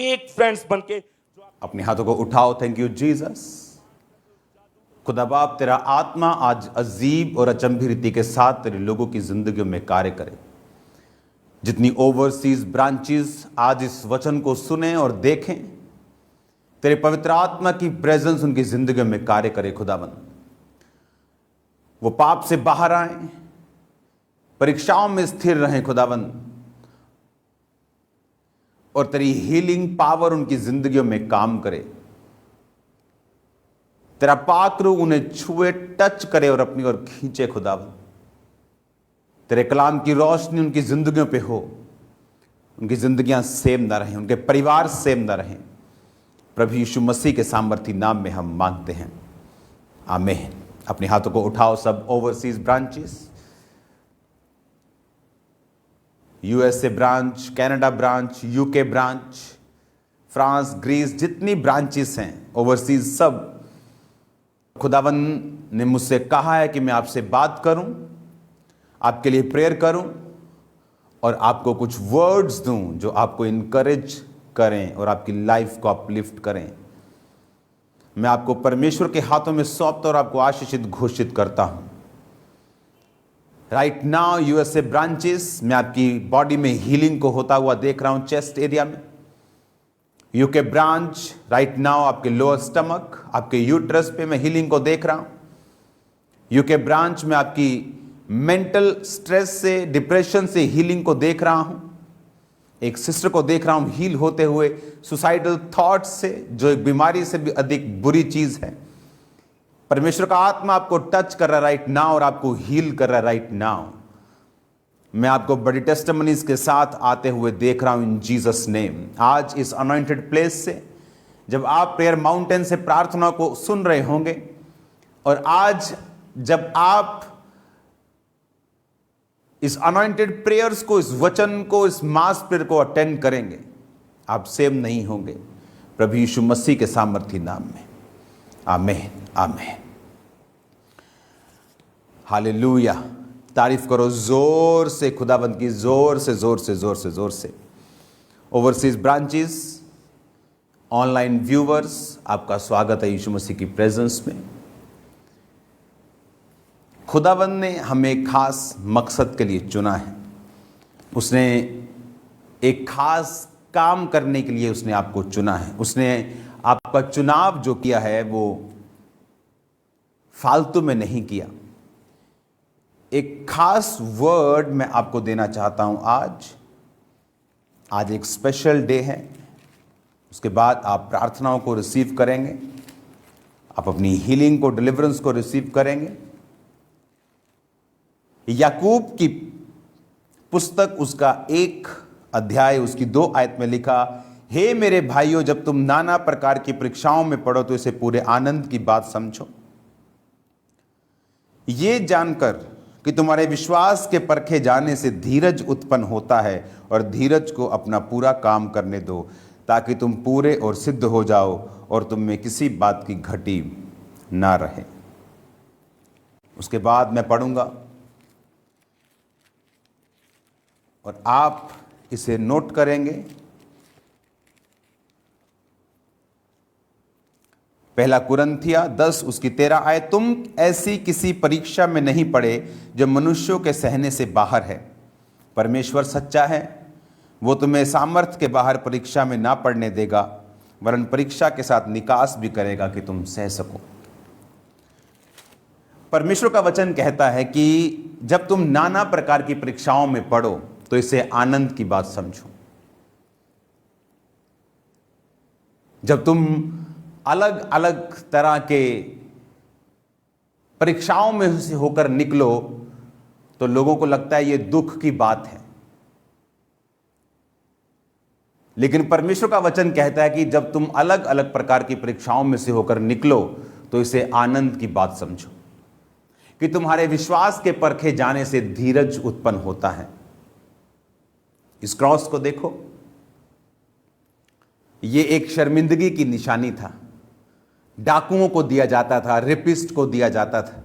एक फ्रेंड्स बन के। अपने हाथों को उठाओ। Thank you Jesus. खुदा बाप, तेरा आत्मा आज अजीब और अचंभी रीति के साथ तेरे लोगों की जिंदगियों में कार्य करे। जितनी ओवरसीज ब्रांचेस आज इस वचन को सुने और देखें, तेरे पवित्र आत्मा की प्रेजेंस उनकी जिंदगियों में कार्य करे। खुदाबंद, वो पाप से बाहर आए, परीक्षाओं में स्थिर रहें खुदाबंद, और तेरी हीलिंग पावर उनकी जिंदगियों में काम करे। तेरा पाक रूह उन्हें छुए, टच करे और अपनी ओर खींचे। खुदाबंद, तेरे कलाम की रोशनी उनकी जिंदगियों पे हो। उनकी जिंदगियां सेम ना रहें, उनके परिवार सेम ना रहें। प्रभु यीशु मसीह के सामर्थी नाम में हम मांगते हैं, आमीन। अपने हाथों को उठाओ सब overseas branches, USA branch, Canada branch, UK branch, France, Greece, जितनी ब्रांचेस हैं ओवरसीज सब। खुदावंद ने मुझसे कहा है कि मैं आपसे बात करूं, आपके लिए प्रेयर करूं और आपको कुछ वर्ड्स दूं जो आपको इनकरेज करें और आपकी लाइफ को अपलिफ्ट करें। मैं आपको परमेश्वर के हाथों में सौंपता और आपको आशीषित घोषित करता हूं। राइट नाउ यूएसए ब्रांचेस, मैं आपकी बॉडी में हीलिंग को होता हुआ देख रहा हूं, चेस्ट एरिया में। यूके ब्रांच, राइट नाउ आपके लोअर स्टमक, आपके यूट्रस पे मैं हीलिंग को देख रहा हूं। यूके ब्रांच में आपकी मेंटल स्ट्रेस से, डिप्रेशन से हीलिंग को देख रहा हूं। एक सिस्टर को देख रहा हूं हील होते हुए सुसाइडल थॉट्स से, जो एक बीमारी से भी अधिक बुरी चीज है। परमेश्वर का आत्मा आपको टच कर रहा है राइट नाउ और आपको हील कर रहा है राइट नाउ। मैं आपको बड़ी टेस्टिमनीज के साथ आते हुए देख रहा हूं इन जीसस नेम। आज इस अनॉइंटेड प्लेस से जब आप प्रेयर माउंटेन से प्रार्थना को सुन रहे होंगे, और आज जब आप इस अनॉइंटेड प्रेयर्स को, इस वचन को, इस मास प्रेयर को अटेंड करेंगे, आप सेम नहीं होंगे। प्रभु यीशु मसीह के सामर्थी नाम में, आमीन, आमीन, हालेलुया। तारीफ करो जोर से खुदाबंद की, जोर से, जोर से, जोर से, जोर से। ओवरसीज ब्रांचेस, ऑनलाइन व्यूवर्स, आपका स्वागत है यीशु मसीह की प्रेजेंस में। खुदाबंद ने हमें एक खास मकसद के लिए चुना है। उसने एक खास काम करने के लिए उसने आपको चुना है। उसने आपका चुनाव जो किया है वो फालतू में नहीं किया। एक खास वर्ड मैं आपको देना चाहता हूं आज एक स्पेशल डे है। उसके बाद आप प्रार्थनाओं को रिसीव करेंगे, आप अपनी हीलिंग को, डिलीवरेंस को रिसीव करेंगे। याकूब की पुस्तक, उसका 1 अध्याय, उसकी 2 आयत में लिखा, हे मेरे भाइयों, जब तुम नाना प्रकार की परीक्षाओं में पड़ो तो इसे पूरे आनंद की बात समझो, ये जानकर कि तुम्हारे विश्वास के परखे जाने से धीरज उत्पन्न होता है, और धीरज को अपना पूरा काम करने दो, ताकि तुम पूरे और सिद्ध हो जाओ और तुम में किसी बात की घटी ना रहे। उसके बाद मैं पढ़ूंगा और आप इसे नोट करेंगे। पहला कुरिन्थिया 10 उसकी 13 आयत, तुम ऐसी किसी परीक्षा में नहीं पड़े जो मनुष्यों के सहने से बाहर है। परमेश्वर सच्चा है, वो तुम्हें सामर्थ्य के बाहर परीक्षा में ना पड़ने देगा, वरन परीक्षा के साथ निकास भी करेगा कि तुम सह सको। परमेश्वर का वचन कहता है कि जब तुम नाना प्रकार की परीक्षाओं में पड़ो तो इसे आनंद की बात समझो। जब तुम अलग अलग तरह के परीक्षाओं में से होकर निकलो तो लोगों को लगता है ये दुख की बात है, लेकिन परमेश्वर का वचन कहता है कि जब तुम अलग अलग प्रकार की परीक्षाओं में से होकर निकलो तो इसे आनंद की बात समझो, कि तुम्हारे विश्वास के परखे जाने से धीरज उत्पन्न होता है। इस क्रॉस को देखो, ये एक शर्मिंदगी की निशानी था। डाकुओं को दिया जाता था, रेपिस्ट को दिया जाता था,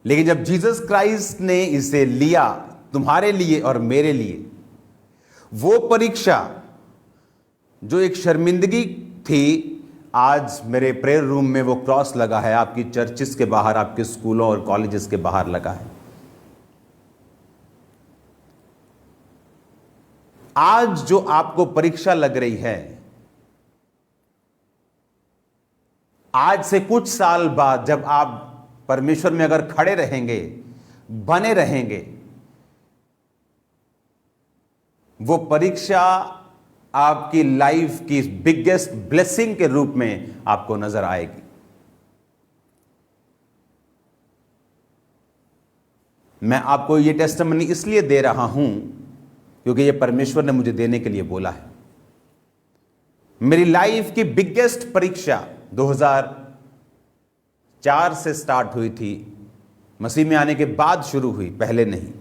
लेकिन जब जीसस क्राइस्ट ने इसे लिया तुम्हारे लिए और मेरे लिए, वो परीक्षा जो एक शर्मिंदगी थी, आज मेरे प्रेयर रूम में वो क्रॉस लगा है, आपकी चर्चिस के बाहर, आपके स्कूलों और कॉलेजेस के बाहर लगा है। आज जो आपको परीक्षा लग रही है, आज से कुछ साल बाद जब आप परमेश्वर में अगर खड़े रहेंगे, बने रहेंगे, वो परीक्षा आपकी लाइफ की बिगेस्ट ब्लेसिंग के रूप में आपको नजर आएगी। मैं आपको ये टेस्टिमनी इसलिए दे रहा हूं क्योंकि ये परमेश्वर ने मुझे देने के लिए बोला है। मेरी लाइफ की बिगेस्ट परीक्षा 2004 से स्टार्ट हुई थी, मसीह में आने के बाद शुरू हुई, पहले नहीं।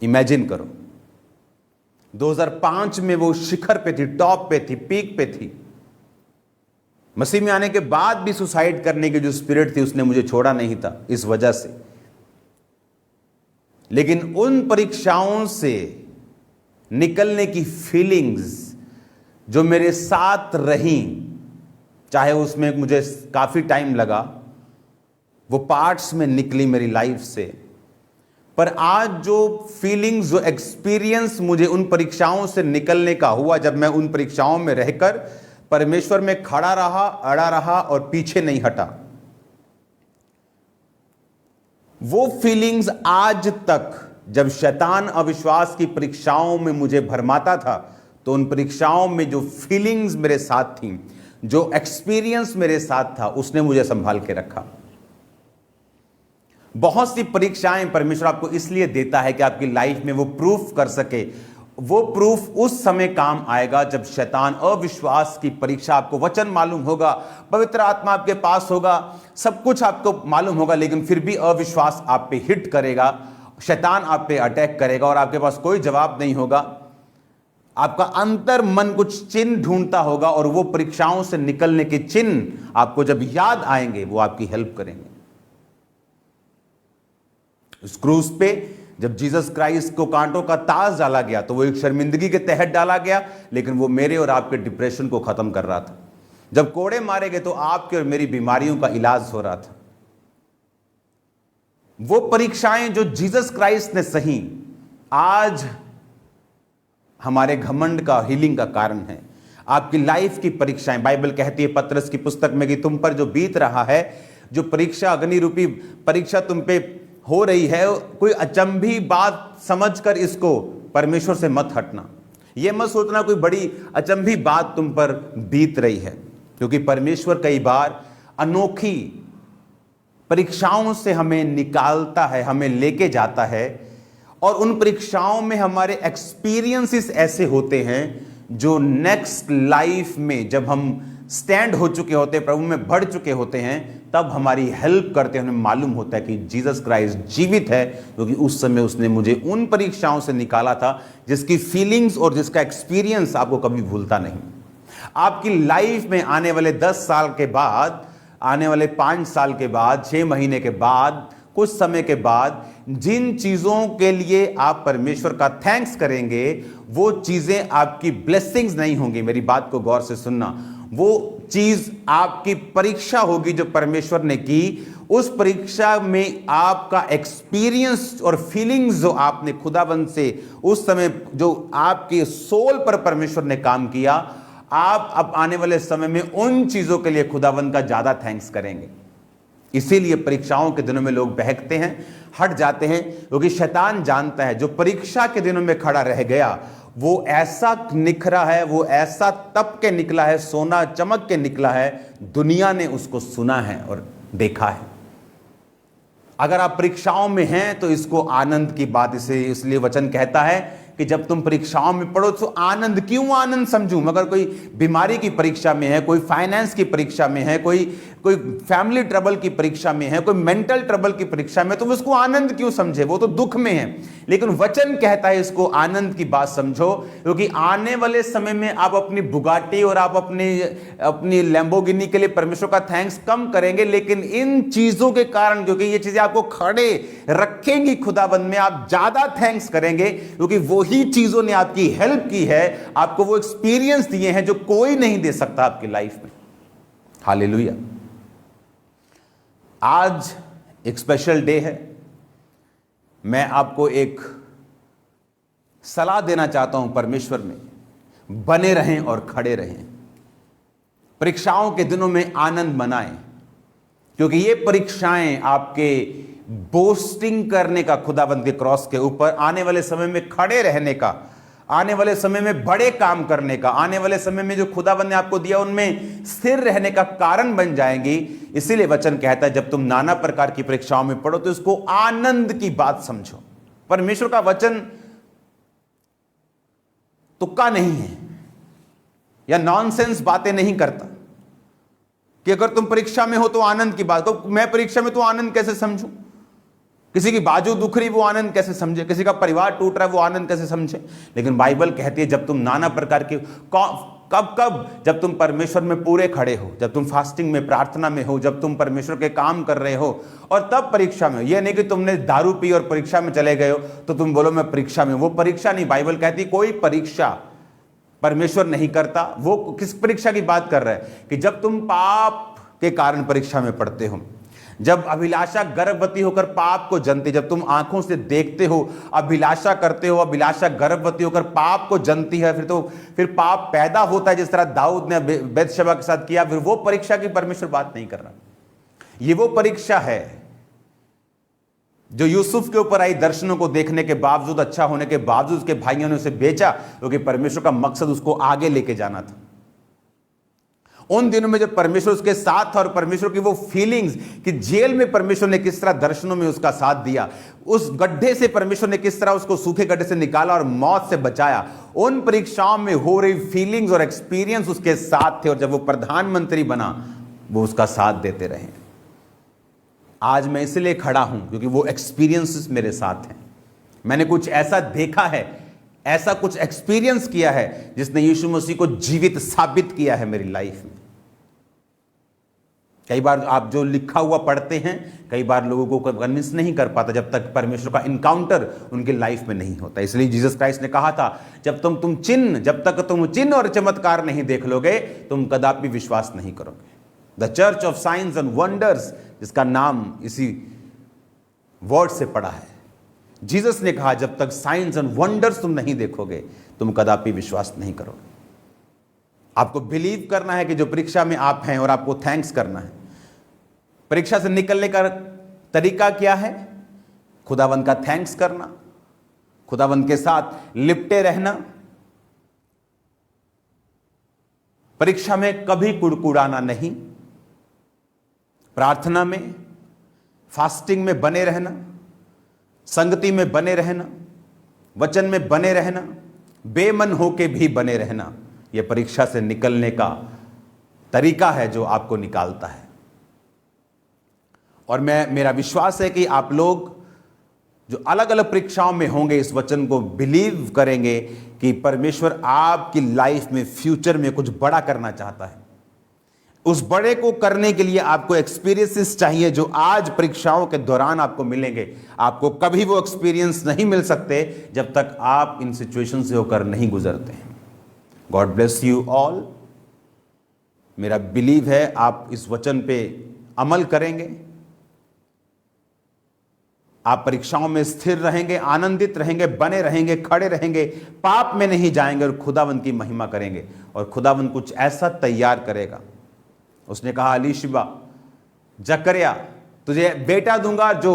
इमेजिन करो, 2005 में वो शिखर पे थी, टॉप पे थी, पीक पे थी। मसीह में आने के बाद भी सुसाइड करने की जो स्पिरिट थी उसने मुझे छोड़ा नहीं था इस वजह से। लेकिन उन परीक्षाओं से निकलने की फीलिंग्स जो मेरे साथ रही, चाहे उसमें मुझे काफी टाइम लगा, वो पार्ट्स में निकली मेरी लाइफ से, पर आज जो फीलिंग्स, जो एक्सपीरियंस मुझे उन परीक्षाओं से निकलने का हुआ, जब मैं उन परीक्षाओं में रहकर परमेश्वर में खड़ा रहा, अड़ा रहा और पीछे नहीं हटा, वो फीलिंग्स आज तक, जब शैतान अविश्वास की परीक्षाओं में मुझे भरमाता था, तो उन परीक्षाओं में जो फीलिंग्स मेरे साथ थी, जो एक्सपीरियंस मेरे साथ था, उसने मुझे संभाल के रखा। बहुत सी परीक्षाएं परमेश्वर आपको इसलिए देता है कि आपकी लाइफ में वो प्रूफ कर सके। वो प्रूफ उस समय काम आएगा जब शैतान अविश्वास की परीक्षा, आपको वचन मालूम होगा, पवित्र आत्मा आपके पास होगा, सब कुछ आपको मालूम होगा, लेकिन फिर भी अविश्वास आप पे हिट करेगा, शैतान आप पे अटैक करेगा और आपके पास कोई जवाब नहीं होगा। आपका अंतर मन कुछ चिन्ह ढूंढता होगा और वो परीक्षाओं से निकलने के चिन्ह आपको जब याद आएंगे, वो आपकी हेल्प करेंगे। उस क्रूस पे जब जीसस क्राइस्ट को कांटों का ताज डाला गया, तो वो एक शर्मिंदगी के तहत डाला गया, लेकिन वो मेरे और आपके डिप्रेशन को खत्म कर रहा था। जब कोड़े मारे गए, तो आपके और मेरी बीमारियों का इलाज हो रहा था। वो परीक्षाएं जो जीसस क्राइस्ट ने सही, आज हमारे घमंड का, हीलिंग का कारण है। आपकी लाइफ की परीक्षाएं, बाइबल कहती है पतरस की पुस्तक में कि तुम पर जो बीत रहा है, जो परीक्षा, अग्नि रूपी परीक्षा तुम पे हो रही है, कोई अचंभी बात समझकर इसको परमेश्वर से मत हटना। यह मत सोचना कोई बड़ी अचंभी बात तुम पर बीत रही है, क्योंकि परमेश्वर कई बार अनोखी परीक्षाओं से हमें निकालता है, हमें लेके जाता है, और उन परीक्षाओं में हमारे एक्सपीरियंसेस ऐसे होते हैं जो नेक्स्ट लाइफ में, जब हम स्टैंड हो चुके होते हैं, प्रभु में बढ़ चुके होते हैं, तब हमारी हेल्प करते हैं। हमें मालूम होता है कि जीसस क्राइस्ट जीवित है, क्योंकि उस समय उसने मुझे उन परीक्षाओं से निकाला था जिसकी फीलिंग्स और जिसका एक्सपीरियंस आपको कभी भूलता नहीं। आपकी लाइफ में आने वाले 10 साल के बाद, आने वाले 5 साल के बाद, 6 महीने के बाद, कुछ समय के बाद, जिन चीजों के लिए आप परमेश्वर का थैंक्स करेंगे, वो चीजें आपकी ब्लेसिंग्स नहीं होंगी। मेरी बात को गौर से सुनना। वो चीज आपकी परीक्षा होगी जो परमेश्वर ने की। उस परीक्षा में आपका एक्सपीरियंस और फीलिंग्स जो आपने खुदाबंद से उस समय, जो आपके सोल पर परमेश्वर ने काम किया, आप अब आने वाले समय में उन चीजों के लिए खुदाबंद का ज्यादा थैंक्स करेंगे। इसीलिए परीक्षाओं के दिनों में लोग बहकते हैं, हट जाते हैं, क्योंकि शैतान जानता है जो परीक्षा के दिनों में खड़ा रह गया, वो ऐसा निखरा है, वो ऐसा तप के निकला है, सोना चमक के निकला है, दुनिया ने उसको सुना है और देखा है। अगर आप परीक्षाओं में हैं तो इसको आनंद की बात, इसे इसलिए वचन कहता है कि जब तुम परीक्षाओं में पढ़ो तो आनंद, क्यों आनंद समझूं? मगर कोई बीमारी की परीक्षा में है, कोई फाइनेंस की परीक्षा में है, कोई कोई फैमिली ट्रबल की परीक्षा में है, कोई मेंटल ट्रबल की परीक्षा में, तो उसको आनंद क्यों समझे, वो तो दुख में है। लेकिन वचन कहता है इसको आनंद की बात समझो, क्योंकि आने वाले समय में आप अपनी बुगाटी और आप अपनी लैम्बोर्गिनी के लिए परमेश्वर का थैंक्स कम करेंगे, लेकिन इन चीजों के कारण, क्योंकि ये चीजें आपको खड़े रखेंगी खुदाबंद में, आप ज्यादा थैंक्स करेंगे, क्योंकि वही चीजों ने आपकी हेल्प की है, आपको वो एक्सपीरियंस दिए हैं जो कोई नहीं दे सकता आपकी लाइफ में। हालेलुया। आज एक स्पेशल डे है। मैं आपको एक सलाह देना चाहता हूं परमेश्वर में, बने रहें और खड़े रहें। परीक्षाओं के दिनों में आनंद मनाएं, क्योंकि ये परीक्षाएं आपके बोस्टिंग करने का, खुदाबंद के क्रॉस के ऊपर आने वाले समय में खड़े रहने का, आने वाले समय में बड़े काम करने का, आने वाले समय में जो खुदाबंद ने आपको दिया उनमें स्थिर रहने का कारण बन जाएंगी। इसीलिए वचन कहता है जब तुम नाना प्रकार की परीक्षाओं में पढ़ो तो इसको आनंद की बात समझो। परमेश्वर का वचन तुक्का नहीं है या नॉनसेंस बातें नहीं करता कि अगर तुम परीक्षा में हो तो आनंद की बात। तो मैं परीक्षा में तो आनंद कैसे समझूं? किसी की बाजू दुख रही वो आनंद कैसे समझे? किसी का परिवार टूट रहा है वो आनंद कैसे समझे? लेकिन बाइबल कहती है जब तुम नाना प्रकार के, कब जब तुम परमेश्वर में पूरे खड़े हो, जब तुम फास्टिंग में, प्रार्थना में हो, जब तुम परमेश्वर के काम कर रहे हो, और तब परीक्षा में हो। यह नहीं कि तुमने दारू पी और परीक्षा में चले गए हो तो तुम बोलो मैं परीक्षा में। वो परीक्षा नहीं। बाइबल कहती कोई परीक्षा परमेश्वर नहीं करता। वो किस परीक्षा की बात कर रहा है कि जब तुम पाप के कारण परीक्षा में पड़ते हो, जब अभिलाषा गर्भवती होकर पाप को जनती, जब तुम आंखों से देखते हो, अभिलाषा करते हो, अभिलाषा गर्भवती होकर पाप को जनती है, फिर पाप पैदा होता है, जिस तरह दाऊद ने बैतशेबा के साथ किया। फिर वो परीक्षा की परमेश्वर बात नहीं कर रहा। ये वो परीक्षा है जो यूसुफ के ऊपर आई, दर्शनों को देखने के बावजूद, अच्छा होने के बावजूद उसके भाइयों ने उसे बेचा, क्योंकि परमेश्वर का मकसद उसको आगे लेके जाना था। उन दिनों में जब परमेश्वर उसके साथ था और परमेश्वर की वो फीलिंग्स कि जेल में परमेश्वर ने किस तरह दर्शनों में उसका साथ दिया, उस गड्ढे से परमेश्वर ने किस तरह उसको सूखे गड्ढे से निकाला और मौत से बचाया, उन परीक्षाओं में हो रही फीलिंग्स और एक्सपीरियंस उसके साथ थे। और जब वो प्रधानमंत्री बना वो उसका साथ देते रहे। आज मैं इसलिए खड़ा हूं क्योंकि वो एक्सपीरियंसेस मेरे साथ हैं। मैंने कुछ ऐसा देखा है, ऐसा कुछ एक्सपीरियंस किया है जिसने यीशु मसीह को जीवित साबित किया है मेरी लाइफ में। कई बार आप जो लिखा हुआ पढ़ते हैं, कई बार लोगों को कन्विंस नहीं कर पाता जब तक परमेश्वर का इनकाउंटर उनकी लाइफ में नहीं होता। इसलिए जीसस क्राइस्ट ने कहा था जब तक तुम चिन्ह और चमत्कार नहीं देख लोगे तुम कदापि विश्वास नहीं करोगे। The church of science and wonders, जिसका नाम इसी वर्ड से पड़ा है, जीसस ने कहा जब तक साइंस एंड वंडर्स तुम नहीं देखोगे तुम कदापि विश्वास नहीं करोगे। आपको बिलीव करना है कि जो परीक्षा में आप हैं, और आपको थैंक्स करना है। परीक्षा से निकलने का तरीका क्या है? खुदावंद का थैंक्स करना, खुदावंद के साथ लिपटे रहना, परीक्षा में कभी कुड़कुड़ाना नहीं, प्रार्थना में, फास्टिंग में बने रहना, संगति में बने रहना, वचन में बने रहना, बेमन होके भी बने रहना। यह परीक्षा से निकलने का तरीका है जो आपको निकालता है। और मेरा विश्वास है कि आप लोग जो अलग अलग परीक्षाओं में होंगे इस वचन को बिलीव करेंगे कि परमेश्वर आपकी लाइफ में फ्यूचर में कुछ बड़ा करना चाहता है। उस बड़े को करने के लिए आपको एक्सपीरियंसेस चाहिए जो आज परीक्षाओं के दौरान आपको मिलेंगे। आपको कभी वो एक्सपीरियंस नहीं मिल सकते जब तक आप इन सिचुएशन से होकर नहीं गुजरते हैं। God bless you all. मेरा बिलीव है आप इस वचन पे अमल करेंगे, आप परीक्षाओं में स्थिर रहेंगे, आनंदित रहेंगे, बने रहेंगे, खड़े रहेंगे, पाप में नहीं जाएंगे और खुदावंद की महिमा करेंगे। और खुदावंद कुछ ऐसा तैयार करेगा। उसने कहा अलीशिबा, जकरिया, तुझे बेटा दूंगा जो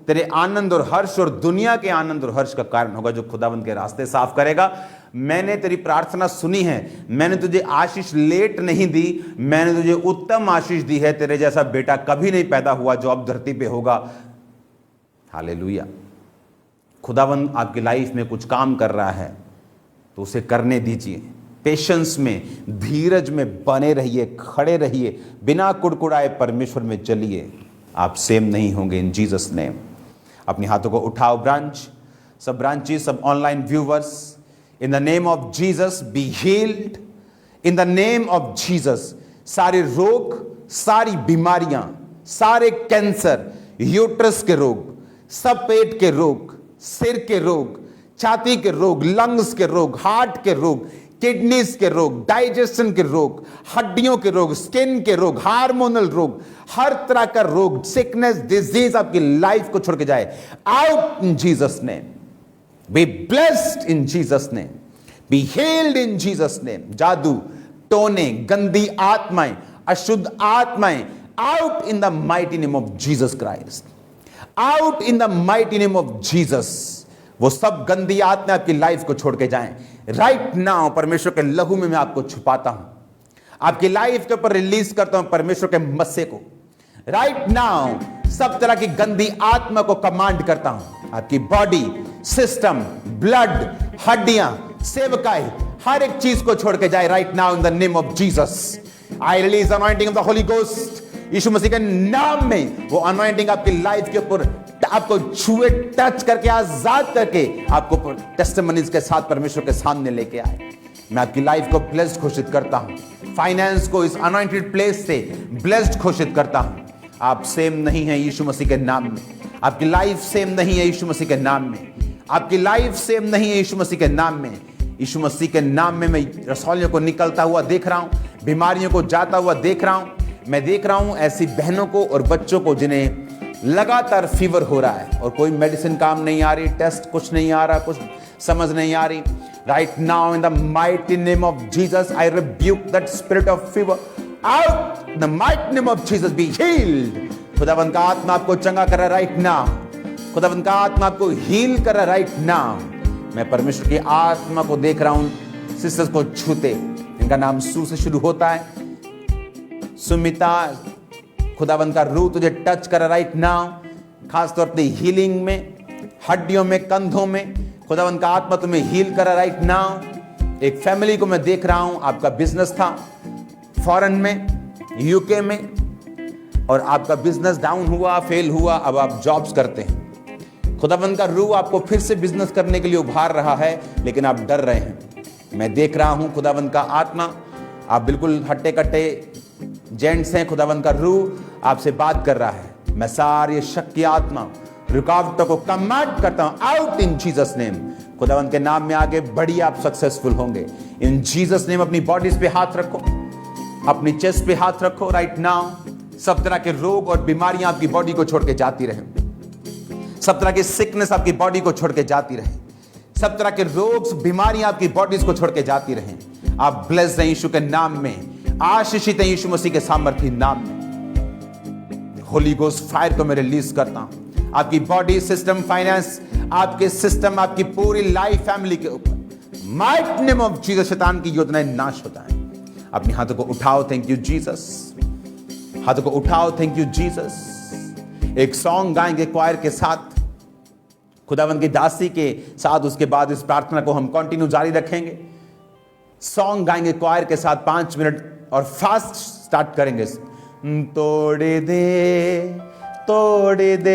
तेरे आनंद और हर्ष और दुनिया के आनंद और हर्ष का कारण होगा, जो खुदावंद के रास्ते साफ करेगा। मैंने तेरी प्रार्थना सुनी है, मैंने तुझे आशीष लेट नहीं दी, मैंने तुझे उत्तम आशीष दी है। तेरे जैसा बेटा कभी नहीं पैदा हुआ जो अब धरती पे होगा। हालेलुया। खुदावंद आपकी लाइफ में कुछ काम कर रहा है तो उसे करने दीजिए। पेशेंस में, धीरज में बने रहिए, खड़े रहिए, बिना कुड़कुड़ाए परमेश्वर में चलिए, आप सेम नहीं होंगे इन जीसस नेम। अपने हाथों को उठाओ। ब्रांच, सब ब्रांचेस, सब online viewers, in the name of Jesus be healed, in the name of Jesus. सारे रोग, सारी बीमारियां, सारे कैंसर, यूट्रस के रोग, सब पेट के रोग, सिर के रोग, छाती के रोग, लंग्स के रोग, हार्ट के रोग, किडनीज के रोग, डाइजेशन के रोग, हड्डियों के रोग, स्किन के रोग, हार्मोनल रोग, हर तरह का रोग, सिकनेस, डिजीज आपकी लाइफ को छोड़ के जाए। Out in Jesus name. Be blessed in Jesus name. Be healed in Jesus name. जादू, टोने, गंदी आत्माएं, अशुद्ध आत्माएं, out in the mighty name of Jesus Christ. Out in the mighty name of Jesus. वो सब गंदी आत्मा आपकी लाइफ को छोड़ के जाएं राइट नाउ। परमेश्वर के लहू में मैं आपको छुपाता हूं, आपकी लाइफ के ऊपर रिलीज करता हूं परमेश्वर के मस्से को राइट नाउ। सब तरह की गंदी आत्मा को कमांड करता हूं। आपकी बॉडी, सिस्टम, ब्लड, हड्डियां, सेवकाई, हर एक चीज को छोड़ के जाए right now in the name of Jesus. I release anointing of the Holy Ghost. Yeshu Masih के नाम में वो अनॉइंटिंग आपकी लाइफ के ऊपर आपको छुए, टच करके, आजाद करके आपको टेस्टिमनीज के साथ परमेश्वर के सामने लेके आए। मैं आपकी लाइफ को ब्लेस्ड घोषित करता हूं। फाइनेंस को इस अनॉइंटेड प्लेस से ब्लेस्ड घोषित करता हूं। आप सेम नहीं है यीशु मसीह के नाम में। आपकी लाइफ सेम नहीं है यीशु मसीह के नाम में। आपकी लाइफ सेम नहीं है यीशु मसीह के नाम में। यीशु मसीह के नाम में मैं रसौलियों को निकलता हुआ देख रहा हूं, बीमारियों को जाता हुआ देख रहा हूं। मैं देख रहा हूं ऐसी बहनों को और बच्चों को जिन्हें लगातार फीवर हो रहा है और कोई मेडिसिन काम नहीं आ रही, टेस्ट कुछ नहीं आ रहा, कुछ समझ नहीं आ रही। Right now in the mighty name of Jesus I rebuke that spirit of fever out. In the mighty name of Jesus be healed. खुदावंद का आत्मा आपको चंगा कर रहा है राइट नाउ। खुदावंद का आत्मा आपको हील कर रहा है राइट नाउ। मैं परमेश्वर की आत्मा को देख रहा हूं सिस्टर्स को छूते। इनका नाम सू से शुरू होता है। सुमिता, खुदावंद का रूह तुझे टच कर राइट नाउ, खासतौर पे हीलिंग में, हड्डियों में, कंधों में। खुदावंद का आत्मा तुम्हें हील कर राइट नाउ। एक फैमिली को मैं देख रहा हूं, आपका बिजनेस था फॉरेन में, यूके में, और आपका बिजनेस डाउन हुआ, फेल हुआ, अब आप जॉब्स करते हैं। खुदावंद का रूह आपको फिर से बिजनेस करने के लिए उभार रहा है, लेकिन आप डर रहे हैं। मैं देख रहा हूं खुदावंद का आत्मा, आप बिल्कुल हट्टे कट्टे जेंट्स हैं। खुदावंद का रूह आपसे बात कर रहा है। मैं सारी शक की आत्मा, रुकावटों को कमांड करता हूं आउट इन जीसस नेम। खुदावंद के नाम में आगे बढ़िए, आप सक्सेसफुल होंगे इन जीसस नेम। अपनी बॉडीज पे हाथ रखो, अपनी चेस्ट पे हाथ रखो राइट नाउ। सब तरह के रोग और बीमारियां आपकी बॉडी को छोड़ के जाती रहे। सब तरह की सिकनेस आपकी बॉडी को छोड़ के जाती रहे। सब तरह के रोग, बीमारियां आपकी बॉडीज को छोड़ के जाती रहे। आप ब्लेस्ड हैं यीशु के नाम में, आशीषित है यीशु मसीह के सामर्थी नाम में। होली गोस्ट फायर को मैं रिलीज करता हूं आपकी बॉडी, सिस्टम, फाइनेंस, आपके सिस्टम, आपकी पूरी लाइफ, फैमिली के ऊपर। माइट नेम ऑफ जीसस शैतान की योजनाएं नाश होता है। अपने हाथों को उठाओ, थैंक यू जीसस। हाथों को उठाओ, थैंक यू जीसस। एक सॉन्ग गाएंगे क्वायर के साथ, खुदावंद की दासी के साथ। उसके बाद इस प्रार्थना को हम कंटिन्यू जारी रखेंगे। सॉन्ग गाएंगे क्वायर के साथ 5 मिनट और फास्ट स्टार्ट करेंगे। तोड़ दे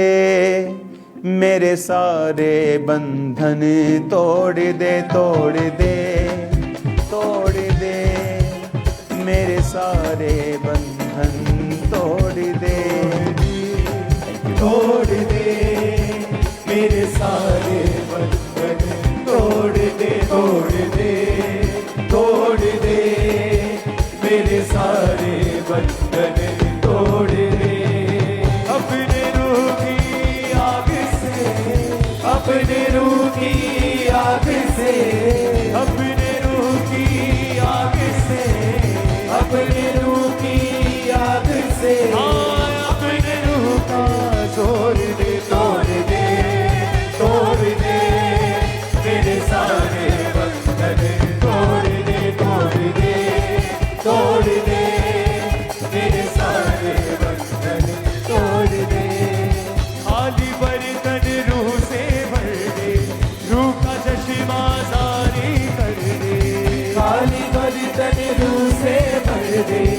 मेरे सारे बंधन, तोड़ दे मेरे सारे बंधन, तोड़ दे मेरे सारे बंधन, तोड़ दे मेरे सारे बंधन, तोड़ दे। अपने रूह की आग से, अपने रूह की आग से, अपने रूह की आग से, अपने रूह दे